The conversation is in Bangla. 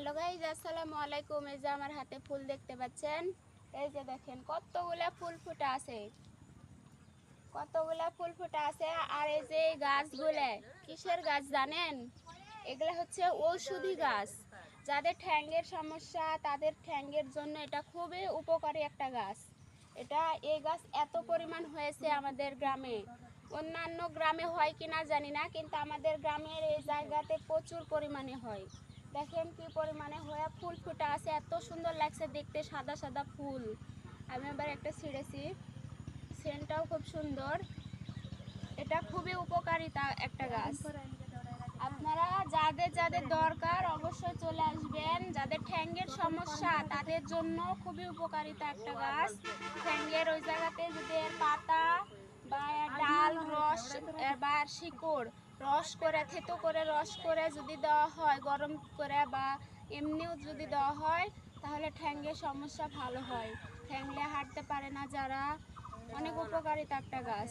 হ্যালো গাইজ, আসসালামু আলাইকুম। এই যে আমার হাতে ফুল দেখতে পাচ্ছেন। এই যে দেখেন কতগুলা ফুল ফুটে আছে, আর এই যে এই গাছগুলো কিসের গাছ জানেন? এগুলা হচ্ছে ঔষধি গাছ। যাদের ঠ্যাঙ্গের সমস্যা তাদের ঠ্যাঙ্গের জন্য এটা খুবই উপকারী একটা গাছ। এই গাছ এত পরিমাণ হয়েছে আমাদের গ্রামে, অন্যান্য গ্রামে হয় কিনা জানি না, কিন্তু আমাদের গ্রামের এই জায়গাতে প্রচুর পরিমাণে হয়। দেখেন কি পরিমাণে হয়ে ফুল ফুটে আছে, এত সুন্দর লাগছে দেখতে, সাদা সাদা ফুল। আমি আবার একটা ছিঁড়েছি, সেন্টটাও খুব সুন্দর। এটা খুবই উপকারিতা একটা গাছ। আপনারা যাদের যাদের দরকার অবশ্যই চলে আসবেন। যাদের ঠ্যাঙ্গের সমস্যা তাদের জন্য খুবই উপকারিতা একটা গাছ। ঠ্যাঙ্গের ওই জায়গাতে যদি এর পাতা বা এর ডাল রস বা শিকড় রস করে থেতো করে রস করে যদি দেওয়া হয় গরম করে, বা এমনিও যদি দেওয়া হয়, তাহলে ঠ্যাঙ্গের সমস্যা ভালো হয়। ঠ্যাংলে হাঁটতে পারে না যারা, অনেক উপকারিতা একটা গাছ।